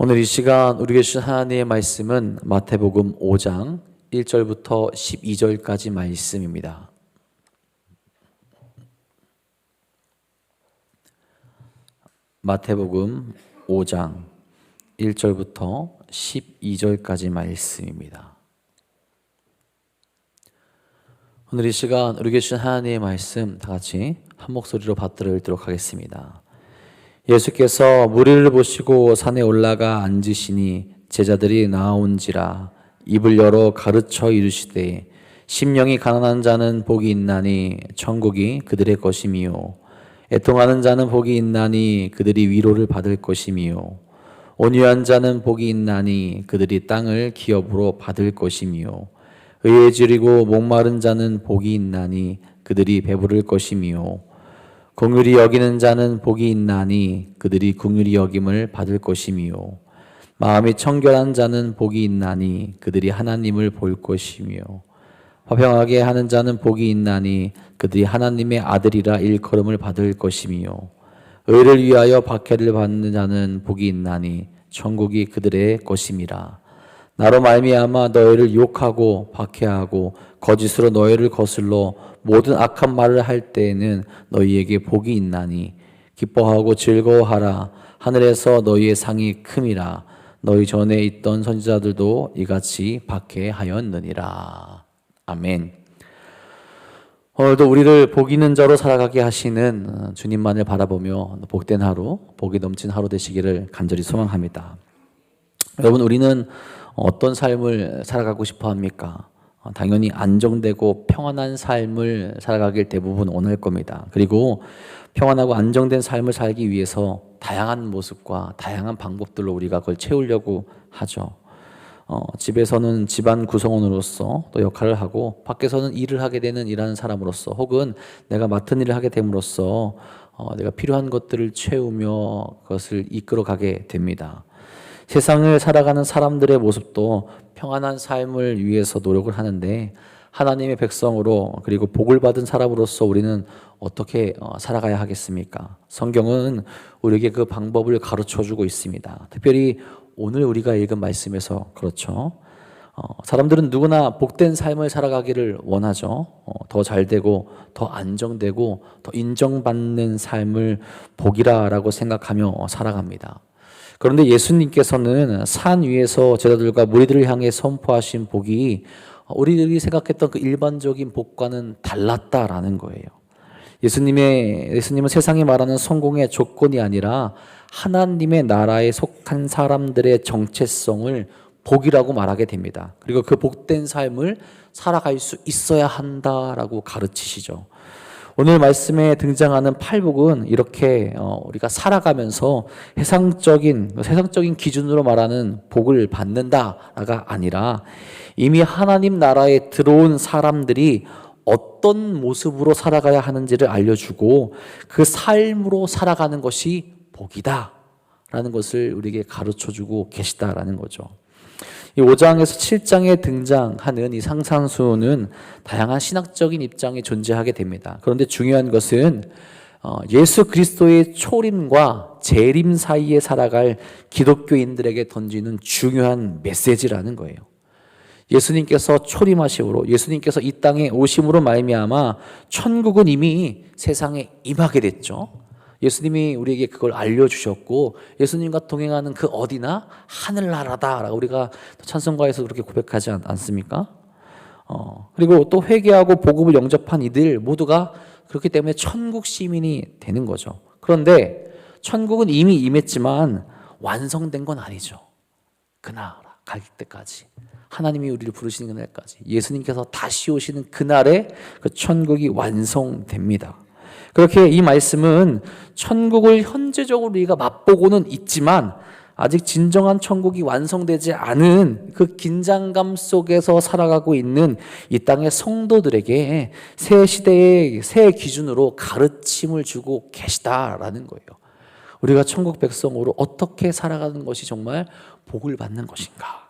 오늘 이 시간 우리에게 주신 하나님의 말씀은 마태복음 5장 1절부터 12절까지 말씀입니다. 마태복음 5장 1절부터 12절까지 말씀입니다. 오늘 이 시간 우리에게 주신 하나님의 말씀 다 같이 한 목소리로 받들어 읽도록 하겠습니다. 예수께서 무리를 보시고 산에 올라가 앉으시니 제자들이 나아온지라 입을 열어 가르쳐 이르시되 심령이 가난한 자는 복이 있나니 천국이 그들의 것이미요 애통하는 자는 복이 있나니 그들이 위로를 받을 것이미요 온유한 자는 복이 있나니 그들이 땅을 기업으로 받을 것이미요 의에 목마른 자는 복이 있나니 그들이 배부를 것이미요 긍휼히 여기는 자는 복이 있나니 그들이 긍휼히 여김을 받을 것이미요 마음이 청결한 자는 복이 있나니 그들이 하나님을 볼 것이며 화평하게 하는 자는 복이 있나니 그들이 하나님의 아들이라 일컬음을 받을 것이며 의를 위하여 박해를 받는 자는 복이 있나니 천국이 그들의 것임이라. 나로 말미암아 너희를 욕하고 박해하고 거짓으로 너희를 거슬러 모든 악한 말을 할 때에는 너희에게 복이 있나니 기뻐하고 즐거워하라. 하늘에서 너희의 상이 큼이라. 너희 전에 있던 선지자들도 이같이 박해하였느니라. 아멘. 오늘도 우리를 복 있는 자로 살아가게 하시는 주님만을 바라보며 복된 하루, 복이 넘친 하루 되시기를 간절히 소망합니다. 여러분, 우리는 어떤 삶을 살아가고 싶어 합니까? 당연히 안정되고 평안한 삶을 살아가길 대부분 원할 겁니다. 그리고 평안하고 안정된 삶을 살기 위해서 다양한 모습과 다양한 방법들로 우리가 그걸 채우려고 하죠. 집에서는 집안 구성원으로서 또 역할을 하고 밖에서는 일을 하게 되는 일하는 사람으로서 혹은 내가 맡은 일을 하게 됨으로써 내가 필요한 것들을 채우며 그것을 이끌어가게 됩니다. 세상을 살아가는 사람들의 모습도 평안한 삶을 위해서 노력을 하는데 하나님의 백성으로 그리고 복을 받은 사람으로서 우리는 어떻게 살아가야 하겠습니까? 성경은 우리에게 그 방법을 가르쳐주고 있습니다. 특별히 오늘 우리가 읽은 말씀에서 그렇죠. 사람들은 누구나 복된 삶을 살아가기를 원하죠. 더 잘되고 더 안정되고 더 인정받는 삶을 복이라고 생각하며 살아갑니다. 그런데 예수님께서는 산 위에서 제자들과 무리들을 향해 선포하신 복이 우리들이 생각했던 그 일반적인 복과는 달랐다라는 거예요. 예수님은 세상이 말하는 성공의 조건이 아니라 하나님의 나라에 속한 사람들의 정체성을 복이라고 말하게 됩니다. 그리고 그 복된 삶을 살아갈 수 있어야 한다라고 가르치시죠. 오늘 말씀에 등장하는 팔복은 이렇게 우리가 살아가면서 세상적인 기준으로 말하는 복을 받는다가 아니라 이미 하나님 나라에 들어온 사람들이 어떤 모습으로 살아가야 하는지를 알려주고 그 삶으로 살아가는 것이 복이다 라는 것을 우리에게 가르쳐주고 계시다라는 거죠. 이 5장에서 7장에 등장하는 이 상상수는 다양한 신학적인 입장이 존재하게 됩니다. 그런데 중요한 것은 예수 그리스도의 초림과 재림 사이에 살아갈 기독교인들에게 던지는 중요한 메시지라는 거예요. 예수님께서 초림하심으로 예수님께서 이 땅에 오심으로 말미암아 천국은 이미 세상에 임하게 됐죠. 예수님이 우리에게 그걸 알려주셨고 예수님과 동행하는 그 어디나 하늘나라다라고 우리가 찬송가에서 그렇게 고백하지 않습니까? 그리고 또 회개하고 복음을 영접한 이들 모두가 그렇기 때문에 천국 시민이 되는 거죠. 그런데 천국은 이미 임했지만 완성된 건 아니죠. 그 나라 갈 때까지 하나님이 우리를 부르시는 그날까지 예수님께서 다시 오시는 그날에 그 천국이 완성됩니다. 그렇게 이 말씀은 천국을 현재적으로 우리가 맛보고는 있지만 아직 진정한 천국이 완성되지 않은 그 긴장감 속에서 살아가고 있는 이 땅의 성도들에게 새 시대의 새 기준으로 가르침을 주고 계시다라는 거예요. 우리가 천국 백성으로 어떻게 살아가는 것이 정말 복을 받는 것인가?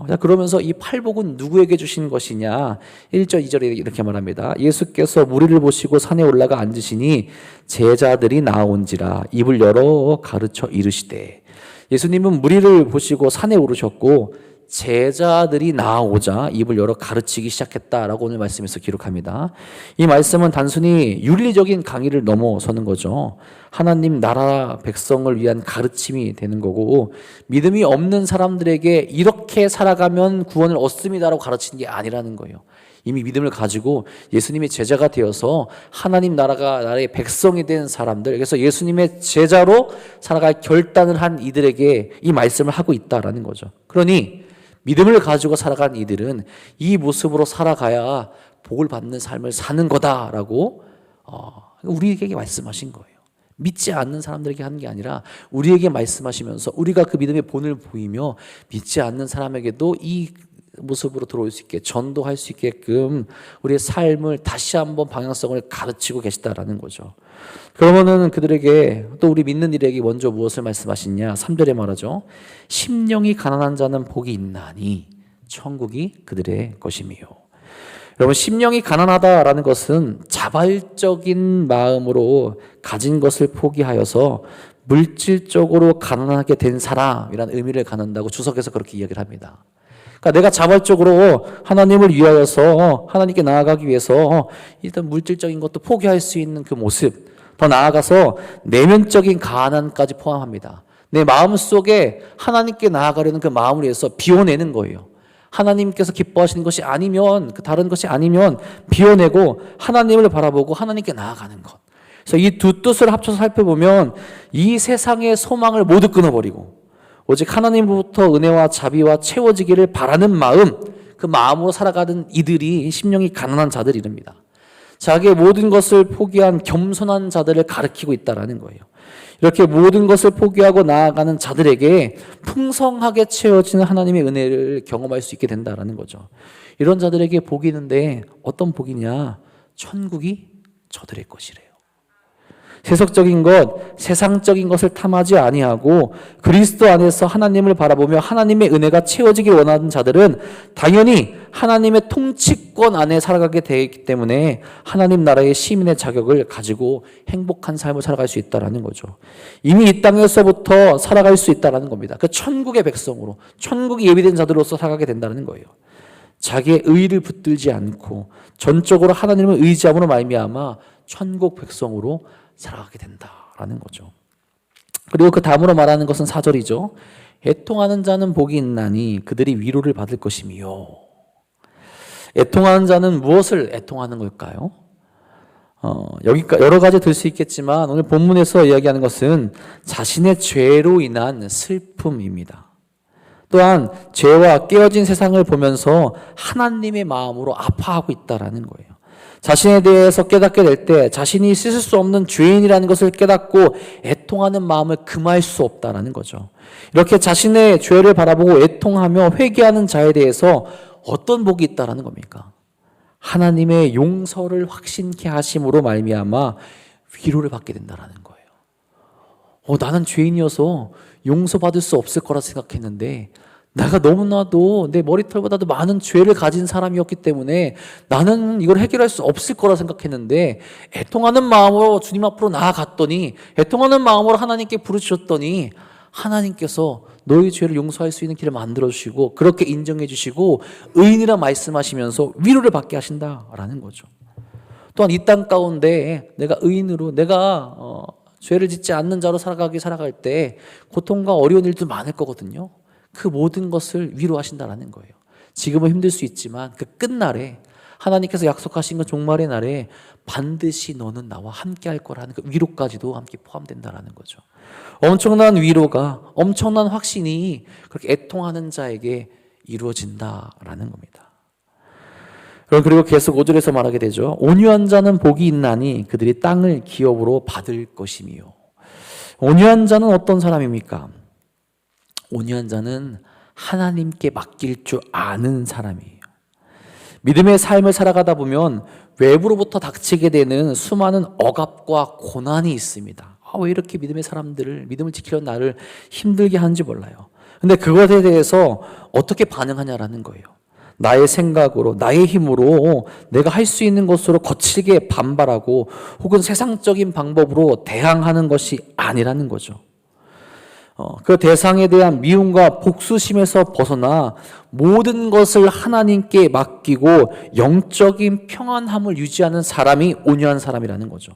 자, 그러면서 이 팔복은 누구에게 주신 것이냐? 1절, 2절에 이렇게 말합니다. 예수께서 무리를 보시고 산에 올라가 앉으시니 제자들이 나온지라 입을 열어 가르쳐 이르시되. 예수님은 무리를 보시고 산에 오르셨고 제자들이 나오자 입을 열어 가르치기 시작했다라고 오늘 말씀에서 기록합니다. 이 말씀은 단순히 윤리적인 강의를 넘어서는 거죠. 하나님 나라 백성을 위한 가르침이 되는 거고, 믿음이 없는 사람들에게 이렇게 살아가면 구원을 얻습니다라고 가르치는 게 아니라는 거예요. 이미 믿음을 가지고 예수님의 제자가 되어서 하나님 나라의 백성이 된 사람들, 그래서 예수님의 제자로 살아갈 결단을 한 이들에게 이 말씀을 하고 있다라는 거죠. 그러니 믿음을 가지고 살아간 이들은 이 모습으로 살아가야 복을 받는 삶을 사는 거다라고 우리에게 말씀하신 거예요. 믿지 않는 사람들에게 하는 게 아니라 우리에게 말씀하시면서 우리가 그 믿음의 본을 보이며 믿지 않는 사람에게도 이 모습으로 들어올 수 있게 전도할 수 있게끔 우리의 삶을 다시 한번 방향성을 가르치고 계시다라는 거죠. 그러면은 그들에게, 또 우리 믿는 이들에게 먼저 무엇을 말씀하시냐? 3절에 말하죠. 심령이 가난한 자는 복이 있나니 천국이 그들의 것이며. 여러분, 심령이 가난하다라는 것은 자발적인 마음으로 가진 것을 포기하여서 물질적으로 가난하게 된 사람이라는 의미를 갖는다고 주석에서 그렇게 이야기를 합니다. 그러니까 내가 자발적으로 하나님을 위하여서 하나님께 나아가기 위해서 일단 물질적인 것도 포기할 수 있는 그 모습, 더 나아가서 내면적인 가난까지 포함합니다. 내 마음속에 하나님께 나아가려는 그 마음을 위해서 비워내는 거예요. 하나님께서 기뻐하시는 것이 아니면, 그 다른 것이 아니면 비워내고 하나님을 바라보고 하나님께 나아가는 것. 그래서 이 두 뜻을 합쳐서 살펴보면 이 세상의 소망을 모두 끊어버리고 오직 하나님으로부터 은혜와 자비와 채워지기를 바라는 마음, 그 마음으로 살아가는 이들이 심령이 가난한 자들이랍니다. 자기의 모든 것을 포기한 겸손한 자들을 가리키고 있다라는 거예요. 이렇게 모든 것을 포기하고 나아가는 자들에게 풍성하게 채워지는 하나님의 은혜를 경험할 수 있게 된다라는 거죠. 이런 자들에게 복이 있는데 어떤 복이냐? 천국이 저들의 것이래요. 세속적인 것, 세상적인 것을 탐하지 아니하고 그리스도 안에서 하나님을 바라보며 하나님의 은혜가 채워지길 원하는 자들은 당연히 하나님의 통치권 안에 살아가게 되어 있기 때문에 하나님 나라의 시민의 자격을 가지고 행복한 삶을 살아갈 수 있다는 거죠. 이미 이 땅에서부터 살아갈 수 있다는 겁니다. 그 천국의 백성으로, 천국이 예비된 자들로서 살아가게 된다는 거예요. 자기의 의를 붙들지 않고 전적으로 하나님을 의지함으로 말미암아 천국 백성으로 살아가게 된다라는 거죠. 그리고 그 다음으로 말하는 것은 4절이죠. 애통하는 자는 복이 있나니 그들이 위로를 받을 것이며. 애통하는 자는 무엇을 애통하는 걸까요? 여기까지 여러 가지 들 수 있겠지만 오늘 본문에서 이야기하는 것은 자신의 죄로 인한 슬픔입니다. 또한 죄와 깨어진 세상을 보면서 하나님의 마음으로 아파하고 있다라는 거예요. 자신에 대해서 깨닫게 될 때 자신이 씻을 수 없는 죄인이라는 것을 깨닫고 애통하는 마음을 금할 수 없다라는 거죠. 이렇게 자신의 죄를 바라보고 애통하며 회개하는 자에 대해서 어떤 복이 있다라는 겁니까? 하나님의 용서를 확신케 하심으로 말미암아 위로를 받게 된다라는 거예요. 나는 죄인이어서 용서받을 수 없을 거라 생각했는데 내가 너무나도 내 머리털보다도 많은 죄를 가진 사람이었기 때문에 나는 이걸 해결할 수 없을 거라 생각했는데 애통하는 마음으로 주님 앞으로 나아갔더니, 애통하는 마음으로 하나님께 부르셨더니 하나님께서 너의 죄를 용서할 수 있는 길을 만들어주시고 그렇게 인정해 주시고 의인이라 말씀하시면서 위로를 받게 하신다라는 거죠. 또한 이 땅 가운데 내가 의인으로, 내가 죄를 짓지 않는 자로 살아갈 때 고통과 어려운 일도 많을 거거든요. 그 모든 것을 위로하신다라는 거예요. 지금은 힘들 수 있지만 그 끝날에 하나님께서 약속하신 그 종말의 날에 반드시 너는 나와 함께 할 거라는 그 위로까지도 함께 포함된다라는 거죠. 엄청난 위로가, 엄청난 확신이 그렇게 애통하는 자에게 이루어진다라는 겁니다. 그리고 계속 5절에서 말하게 되죠. 온유한 자는 복이 있나니 그들이 땅을 기업으로 받을 것이며. 온유한 자는 어떤 사람입니까? 온유한 자는 하나님께 맡길 줄 아는 사람이에요. 믿음의 삶을 살아가다 보면 외부로부터 닥치게 되는 수많은 억압과 고난이 있습니다. 왜 이렇게 믿음의 사람들을, 믿음을 지키려는 나를 힘들게 하는지 몰라요. 근데 그것에 대해서 어떻게 반응하냐라는 거예요. 나의 생각으로, 나의 힘으로 내가 할 수 있는 것으로 거칠게 반발하고 혹은 세상적인 방법으로 대항하는 것이 아니라는 거죠. 그 대상에 대한 미움과 복수심에서 벗어나 모든 것을 하나님께 맡기고 영적인 평안함을 유지하는 사람이 온유한 사람이라는 거죠.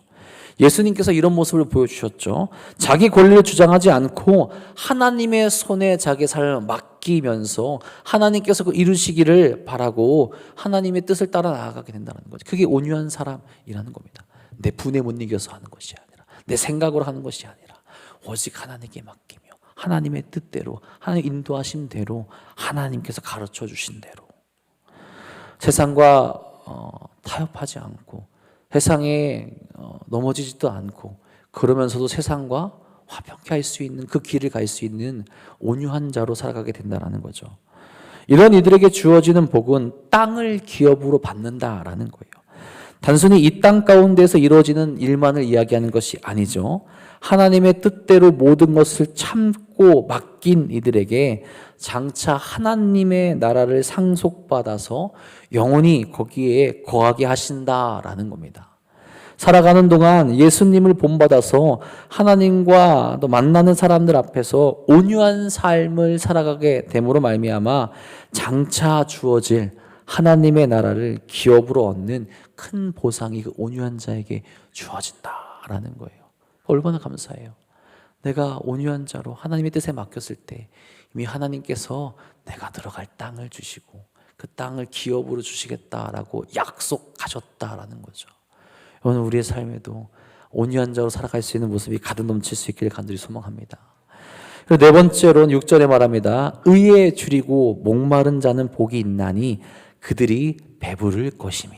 예수님께서 이런 모습을 보여주셨죠. 자기 권리를 주장하지 않고 하나님의 손에 자기 삶을 맡기면서 하나님께서 그 이루시기를 바라고 하나님의 뜻을 따라 나아가게 된다는 거죠. 그게 온유한 사람이라는 겁니다. 내 분에 못 이겨서 하는 것이 아니라, 내 생각으로 하는 것이 아니라 오직 하나님께 맡기며 하나님의 뜻대로, 하나님 인도하신 대로, 하나님께서 가르쳐 주신 대로 세상과 타협하지 않고 세상에 넘어지지도 않고 그러면서도 세상과 화평케 할 수 있는 그 길을 갈 수 있는 온유한 자로 살아가게 된다는 거죠. 이런 이들에게 주어지는 복은 땅을 기업으로 받는다라는 거예요. 단순히 이 땅 가운데서 이루어지는 일만을 이야기하는 것이 아니죠. 하나님의 뜻대로 모든 것을 참고 맡긴 이들에게 장차 하나님의 나라를 상속받아서 영원히 거기에 거하게 하신다라는 겁니다. 살아가는 동안 예수님을 본받아서 하나님과 또 만나는 사람들 앞에서 온유한 삶을 살아가게 됨으로 말미암아 장차 주어질 하나님의 나라를 기업으로 얻는 큰 보상이 그 온유한 자에게 주어진다라는 거예요. 얼마나 감사해요. 내가 온유한 자로 하나님의 뜻에 맡겼을 때 이미 하나님께서 내가 들어갈 땅을 주시고 그 땅을 기업으로 주시겠다라고 약속하셨다라는 거죠. 오늘 우리의 삶에도 온유한 자로 살아갈 수 있는 모습이 가득 넘칠 수 있기를 간절히 소망합니다. 그리고 네 번째로는 6절에 말합니다. 의에 줄이고 목마른 자는 복이 있나니 그들이 배부를 것이며.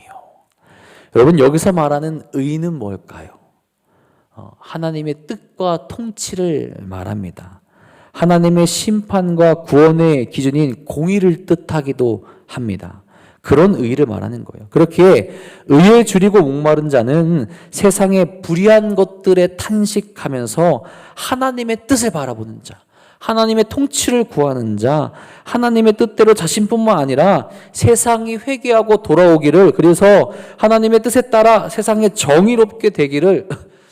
여러분, 여기서 말하는 의는 뭘까요? 하나님의 뜻과 통치를 말합니다. 하나님의 심판과 구원의 기준인 공의를 뜻하기도 합니다. 그런 의를 말하는 거예요. 그렇게 의에 줄이고 목마른 자는 세상의 불의한 것들에 탄식하면서 하나님의 뜻을 바라보는 자, 하나님의 통치를 구하는 자, 하나님의 뜻대로 자신뿐만 아니라 세상이 회개하고 돌아오기를, 그래서 하나님의 뜻에 따라 세상에 정의롭게 되기를,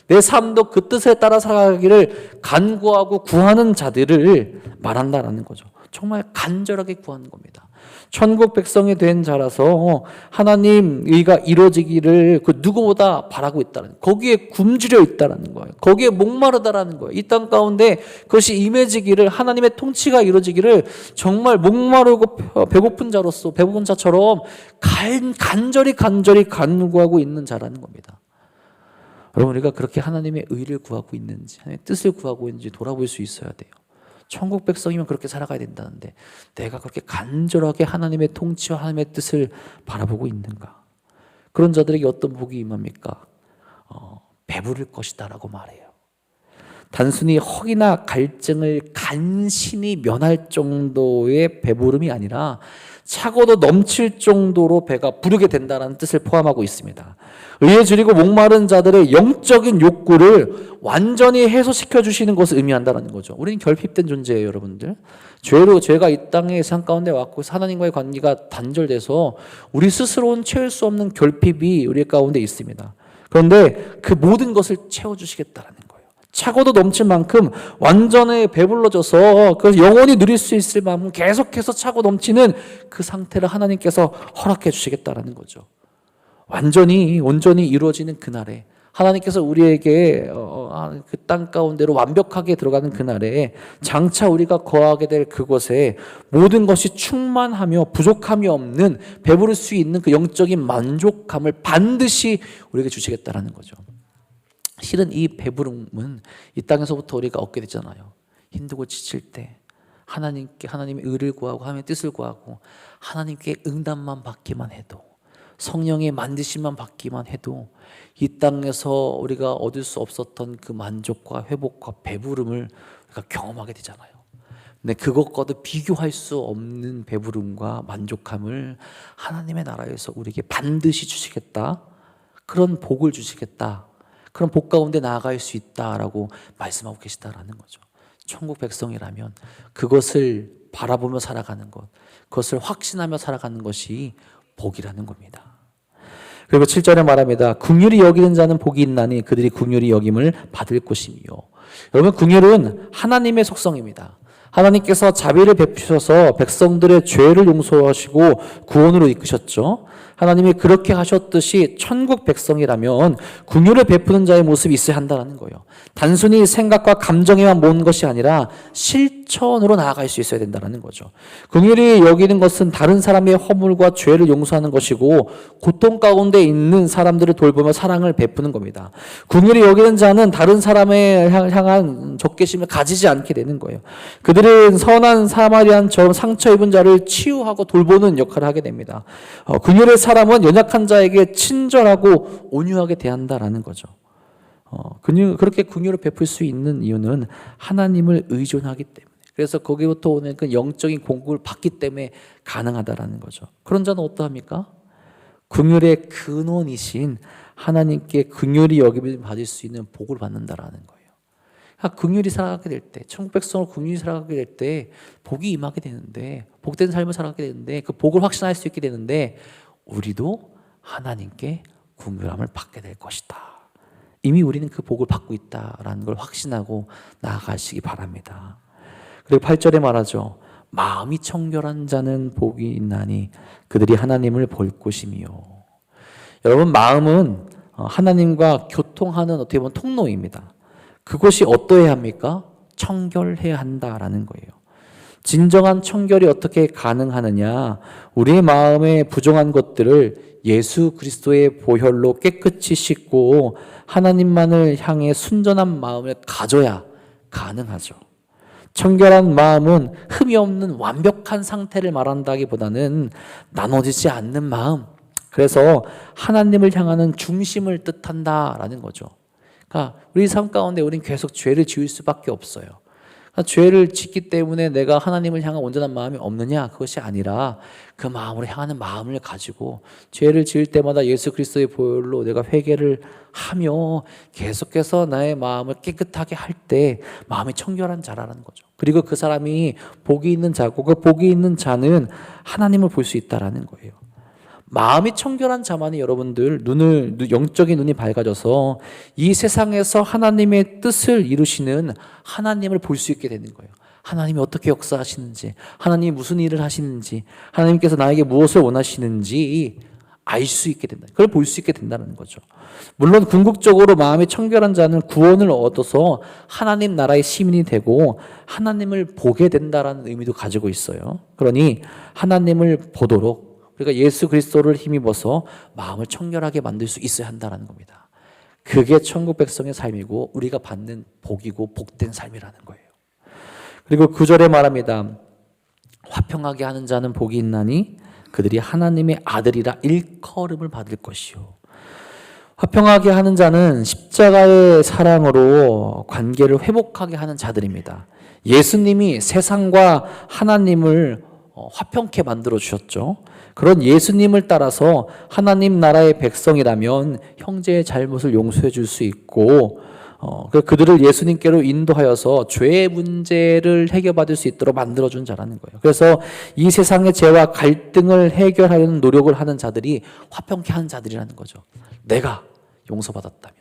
내 삶도 그 뜻에 따라 살아가기를 간구하고 구하는 자들을 말한다라는 거죠. 정말 간절하게 구하는 겁니다. 천국 백성이 된 자라서 하나님 의가 이루어지기를 그 누구보다 바라고 있다는, 거기에 굶주려 있다는 거예요. 거기에 목마르다라는 거예요. 이 땅 가운데 그것이 임해지기를, 하나님의 통치가 이루어지기를 정말 목마르고 배고픈 자로서, 배고픈 자처럼 간절히 간구하고 있는 자라는 겁니다. 여러분, 우리가 그렇게 하나님의 의를 구하고 있는지, 하나님의 뜻을 구하고 있는지 돌아볼 수 있어야 돼요. 천국 백성이면 그렇게 살아가야 된다는데 내가 그렇게 간절하게 하나님의 통치와 하나님의 뜻을 바라보고 있는가? 그런 자들에게 어떤 복이 임합니까? 배부를 것이다라고 말해요. 단순히 허기나 갈증을 간신히 면할 정도의 배부름이 아니라 차고도 넘칠 정도로 배가 부르게 된다는 뜻을 포함하고 있습니다. 의에 줄이고 목마른 자들의 영적인 욕구를 완전히 해소시켜 주시는 것을 의미한다는 거죠. 우리는 결핍된 존재예요, 여러분들. 죄가 이 땅의 상 가운데 왔고 하나님과의 관계가 단절돼서 우리 스스로는 채울 수 없는 결핍이 우리 가운데 있습니다. 그런데 그 모든 것을 채워주시겠다는 거예요. 차고도 넘칠 만큼 완전히 배불러져서 그 영원히 누릴 수 있을 만큼 계속해서 차고 넘치는 그 상태를 하나님께서 허락해 주시겠다는 거죠. 온전히 이루어지는 그날에 하나님께서 우리에게 그 땅 가운데로 완벽하게 들어가는 그날에 장차 우리가 거하게 될 그곳에 모든 것이 충만하며 부족함이 없는, 배부를 수 있는 그 영적인 만족감을 반드시 우리에게 주시겠다는 거죠. 실은 이 배부름은 이 땅에서부터 우리가 얻게 되잖아요. 힘들고 지칠 때 하나님의 의를 구하고 하나님의 뜻을 구하고 하나님께 응답만 받기만 해도, 성령의 만드심만 받기만 해도 이 땅에서 우리가 얻을 수 없었던 그 만족과 회복과 배부름을 우리가 경험하게 되잖아요. 근데 그것과도 비교할 수 없는 배부름과 만족함을 하나님의 나라에서 우리에게 반드시 주시겠다, 그런 복을 주시겠다, 그런 복 가운데 나아갈 수 있다라고 말씀하고 계시다라는 거죠. 천국 백성이라면 그것을 바라보며 살아가는 것, 그것을 확신하며 살아가는 것이 복이라는 겁니다. 그리고 7절에 말합니다. 긍휼히 여기는 자는 복이 있나니 그들이 긍휼히 여김을 받을 것이며. 여러분, 긍휼은 하나님의 속성입니다. 하나님께서 자비를 베푸셔서 백성들의 죄를 용서하시고 구원으로 이끄셨죠. 하나님이 그렇게 하셨듯이 천국 백성이라면 긍휼을 베푸는 자의 모습이 있어야 한다는 거예요. 단순히 생각과 감정에만 모은 것이 아니라 실천으로 나아갈 수 있어야 된다는 거죠. 긍휼히 여기는 것은 다른 사람의 허물과 죄를 용서하는 것이고 고통 가운데 있는 사람들을 돌보며 사랑을 베푸는 겁니다. 긍휼히 여기는 자는 다른 사람에 향한 적개심을 가지지 않게 되는 거예요. 그들은 선한 사마리아인처럼 상처 입은 자를 치유하고 돌보는 역할을 하게 됩니다. 긍휼의 사람은 연약한 자에게 친절하고 온유하게 대한다라는 거죠. 그렇게 긍휼을 베풀 수 있는 이유는 하나님을 의존하기 때문에, 그래서 거기부터 오는 그 영적인 공급을 받기 때문에 가능하다라는 거죠. 그런 자는 어떠합니까? 긍휼의 근원이신 하나님께 긍휼히 여김을 받을 수 있는 복을 받는다라는 거예요. 긍휼히 살아가게 될 때, 천국 백성을 긍휼히 살아가게 될 때 복이 임하게 되는데, 복된 삶을 살아가게 되는데, 그 복을 확신할 수 있게 되는데 우리도 하나님께 긍휼함을 받게 될 것이다. 이미 우리는 그 복을 받고 있다라는 걸 확신하고 나아가시기 바랍니다. 그리고 8절에 말하죠. 마음이 청결한 자는 복이 있나니 그들이 하나님을 볼 것이며. 여러분, 마음은 하나님과 교통하는 어떻게 보면 통로입니다. 그것이 어떠해야 합니까? 청결해야 한다라는 거예요. 진정한 청결이 어떻게 가능하느냐? 우리의 마음에 부정한 것들을 예수 그리스도의 보혈로 깨끗이 씻고 하나님만을 향해 순전한 마음을 가져야 가능하죠. 청결한 마음은 흠이 없는 완벽한 상태를 말한다기보다는 나눠지지 않는 마음, 그래서 하나님을 향하는 중심을 뜻한다라는 거죠. 그러니까 우리 삶 가운데 우리는 계속 죄를 지을 수밖에 없어요. 죄를 짓기 때문에 내가 하나님을 향한 온전한 마음이 없느냐? 그것이 아니라 그 마음으로 향하는 마음을 가지고 죄를 지을 때마다 예수 그리스도의 보혈로 내가 회개를 하며 계속해서 나의 마음을 깨끗하게 할 때 마음이 청결한 자라는 거죠. 그리고 그 사람이 복이 있는 자고 그 복이 있는 자는 하나님을 볼 수 있다라는 거예요. 마음이 청결한 자만이 여러분들 영적인 눈이 밝아져서 이 세상에서 하나님의 뜻을 이루시는 하나님을 볼 수 있게 되는 거예요. 하나님이 어떻게 역사하시는지, 하나님이 무슨 일을 하시는지, 하나님께서 나에게 무엇을 원하시는지 알 수 있게 된다. 그걸 볼 수 있게 된다는 거죠. 물론 궁극적으로 마음이 청결한 자는 구원을 얻어서 하나님 나라의 시민이 되고 하나님을 보게 된다라는 의미도 가지고 있어요. 그러니 하나님을 보도록, 그러니까 예수 그리스도를 힘입어서 마음을 청결하게 만들 수 있어야 한다는 겁니다. 그게 천국 백성의 삶이고 우리가 받는 복이고 복된 삶이라는 거예요. 그리고 9절에 말합니다. 화평하게 하는 자는 복이 있나니 그들이 하나님의 아들이라 일컬음을 받을 것이요. 화평하게 하는 자는 십자가의 사랑으로 관계를 회복하게 하는 자들입니다. 예수님이 세상과 하나님을 화평케 만들어 주셨죠. 그런 예수님을 따라서 하나님 나라의 백성이라면 형제의 잘못을 용서해 줄 수 있고 그들을 예수님께로 인도하여서 죄의 문제를 해결받을 수 있도록 만들어준 자라는 거예요. 그래서 이 세상의 죄와 갈등을 해결하려는 노력을 하는 자들이 화평케 하는 자들이라는 거죠. 내가 용서받았다면,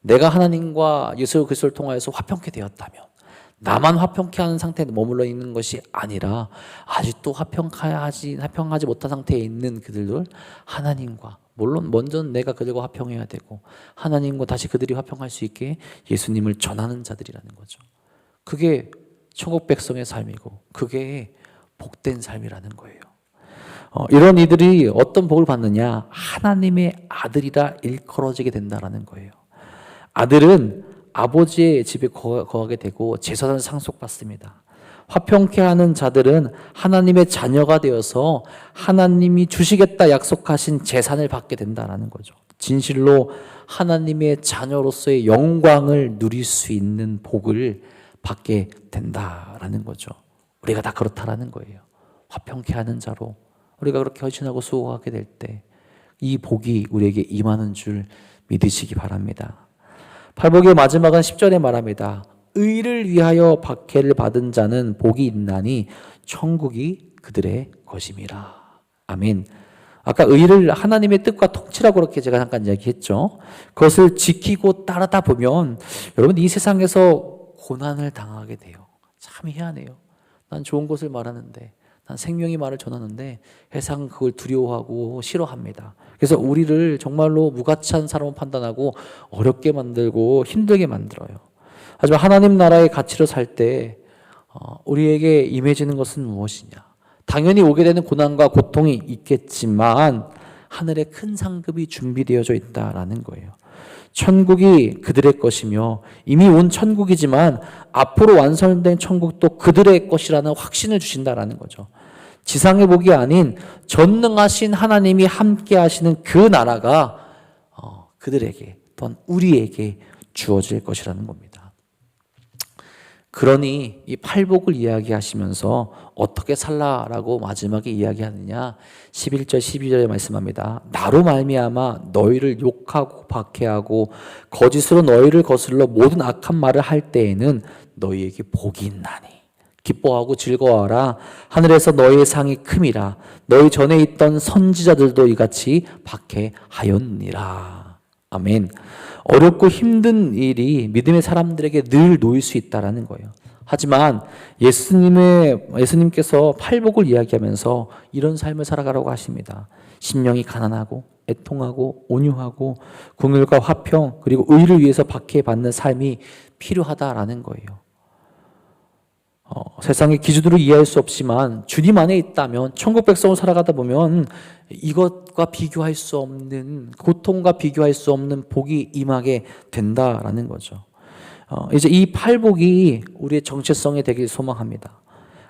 내가 하나님과 예수 그리스도를 통하여서 화평케 되었다면, 나만 화평케 하는 상태에 머물러 있는 것이 아니라 아직도 화평하지 못한 상태에 있는 그들을 하나님과, 물론 먼저는 내가 그들과 화평해야 되고 하나님과 다시 그들이 화평할 수 있게 예수님을 전하는 자들이라는 거죠. 그게 천국 백성의 삶이고 그게 복된 삶이라는 거예요. 이런 이들이 어떤 복을 받느냐? 하나님의 아들이라 일컬어지게 된다라는 거예요. 아들은 아버지의 집에 거하게 되고 제사장을 상속받습니다. 화평케 하는 자들은 하나님의 자녀가 되어서 하나님이 주시겠다 약속하신 재산을 받게 된다는 거죠. 진실로 하나님의 자녀로서의 영광을 누릴 수 있는 복을 받게 된다라는 거죠. 우리가 다 그렇다라는 거예요. 화평케 하는 자로 우리가 그렇게 헌신하고 수고하게 될 때 이 복이 우리에게 임하는 줄 믿으시기 바랍니다. 팔복의 마지막은 10절에 말합니다. 의를 위하여 박해를 받은 자는 복이 있나니 천국이 그들의 것임이라. 아멘. 아까 의를 하나님의 뜻과 통치라고 그렇게 제가 잠깐 이야기했죠. 그것을 지키고 따르다 보면 여러분 이 세상에서 고난을 당하게 돼요. 참 희한해요. 난 좋은 것을 말하는데, 난 생명의 말을 전하는데 세상은 그걸 두려워하고 싫어합니다. 그래서 우리를 정말로 무가치한 사람으로 판단하고 어렵게 만들고 힘들게 만들어요. 하지만 하나님 나라의 가치로 살 때 우리에게 임해지는 것은 무엇이냐? 당연히 오게 되는 고난과 고통이 있겠지만 하늘에 큰 상급이 준비되어져 있다라는 거예요. 천국이 그들의 것이며 이미 온 천국이지만 앞으로 완성된 천국도 그들의 것이라는 확신을 주신다라는 거죠. 지상의 복이 아닌 전능하신 하나님이 함께 하시는 그 나라가 그들에게 또한 우리에게 주어질 것이라는 겁니다. 그러니 이 팔복을 이야기하시면서 어떻게 살라라고 마지막에 이야기하느냐, 11절 12절에 말씀합니다. 나로 말미암아 너희를 욕하고 박해하고 거짓으로 너희를 거슬러 모든 악한 말을 할 때에는 너희에게 복이 있나니 기뻐하고 즐거워하라. 하늘에서 너희의 상이 큼이라. 너희 전에 있던 선지자들도 이같이 박해하였느니라. 아멘. 어렵고 힘든 일이 믿음의 사람들에게 늘 놓일 수 있다라는 거예요. 하지만 예수님께서 팔복을 이야기하면서 이런 삶을 살아가라고 하십니다. 심령이 가난하고 애통하고 온유하고 긍휼과 화평 그리고 의를 위해서 박해받는 삶이 필요하다라는 거예요. 세상의 기준으로 이해할 수 없지만 주님 안에 있다면 천국 백성으로 살아가다 보면 이것과 비교할 수 없는 고통과 비교할 수 없는 복이 임하게 된다라는 거죠. 이제 이 팔복이 우리의 정체성이 되길 소망합니다.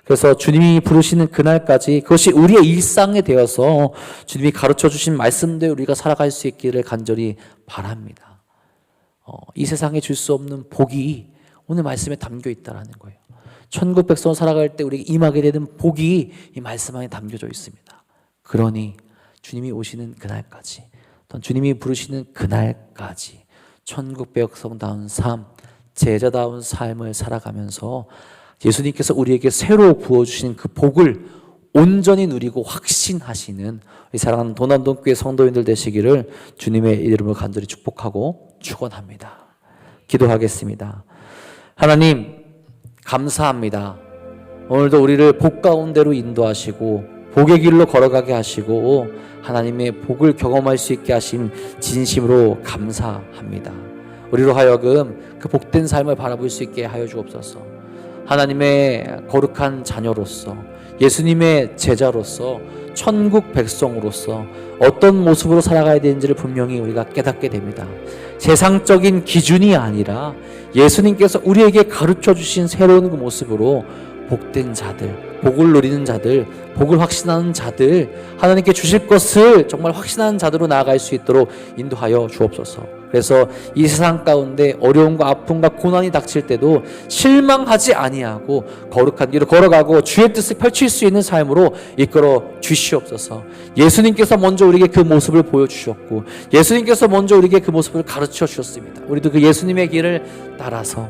그래서 주님이 부르시는 그날까지 그것이 우리의 일상이 되어서 주님이 가르쳐 주신 말씀대로 우리가 살아갈 수 있기를 간절히 바랍니다. 이 세상에 줄 수 없는 복이 오늘 말씀에 담겨 있다라는 거예요. 천국 백성으로 살아갈 때 우리에게 임하게 되는 복이 이 말씀 안에 담겨져 있습니다. 그러니 주님이 오시는 그날까지, 또 주님이 부르시는 그날까지 천국 백성다운 삶, 제자다운 삶을 살아가면서 예수님께서 우리에게 새로 부어주신 그 복을 온전히 누리고 확신하시는 이 사랑하는 도남동교회 성도인들 되시기를 주님의 이름으로 간절히 축복하고 축원합니다. 기도하겠습니다. 하나님 감사합니다. 오늘도 우리를 복 가운데로 인도하시고 복의 길로 걸어가게 하시고 하나님의 복을 경험할 수 있게 하신 진심으로 감사합니다. 우리로 하여금 그 복된 삶을 바라볼 수 있게 하여 주옵소서. 하나님의 거룩한 자녀로서 예수님의 제자로서 천국 백성으로서 어떤 모습으로 살아가야 되는지를 분명히 우리가 깨닫게 됩니다. 세상적인 기준이 아니라 예수님께서 우리에게 가르쳐 주신 새로운 그 모습으로 복된 자들, 복을 누리는 자들, 복을 확신하는 자들, 하나님께 주실 것을 정말 확신하는 자들로 나아갈 수 있도록 인도하여 주옵소서. 그래서 이 세상 가운데 어려움과 아픔과 고난이 닥칠 때도 실망하지 아니하고 거룩한 길을 걸어가고 주의 뜻을 펼칠 수 있는 삶으로 이끌어 주시옵소서. 예수님께서 먼저 우리에게 그 모습을 보여주셨고 예수님께서 먼저 우리에게 그 모습을 가르쳐 주셨습니다. 우리도 그 예수님의 길을 따라서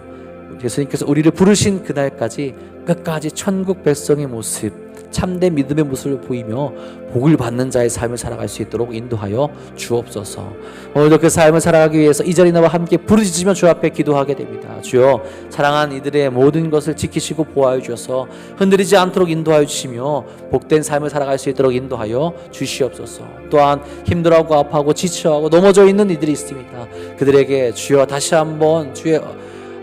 예수님께서 우리를 부르신 그날까지 끝까지 천국 백성의 모습, 참된 믿음의 모습을 보이며 복을 받는 자의 삶을 살아갈 수 있도록 인도하여 주옵소서. 오늘도 그 삶을 살아가기 위해서 이 자리 나와 함께 부르짖으며 주 앞에 기도하게 됩니다. 주여, 사랑한 이들의 모든 것을 지키시고 보호하여 주셔서 흔들리지 않도록 인도하여 주시며 복된 삶을 살아갈 수 있도록 인도하여 주시옵소서. 또한 힘들어하고 아파하고 지쳐하고 넘어져 있는 이들이 있습니다. 그들에게 주여 다시 한번 주의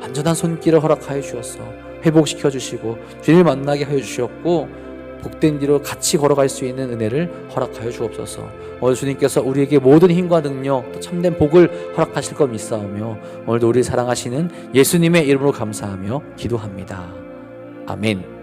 안전한 손길을 허락하여 주셔서 회복시켜 주시고 주님을 만나게 하여 주셨고 복된 길로 같이 걸어갈 수 있는 은혜를 허락하여 주옵소서. 오늘 주님께서 우리에게 모든 힘과 능력 또 참된 복을 허락하실 것 믿사오며 오늘도 우리를 사랑하시는 예수님의 이름으로 감사하며 기도합니다. 아멘.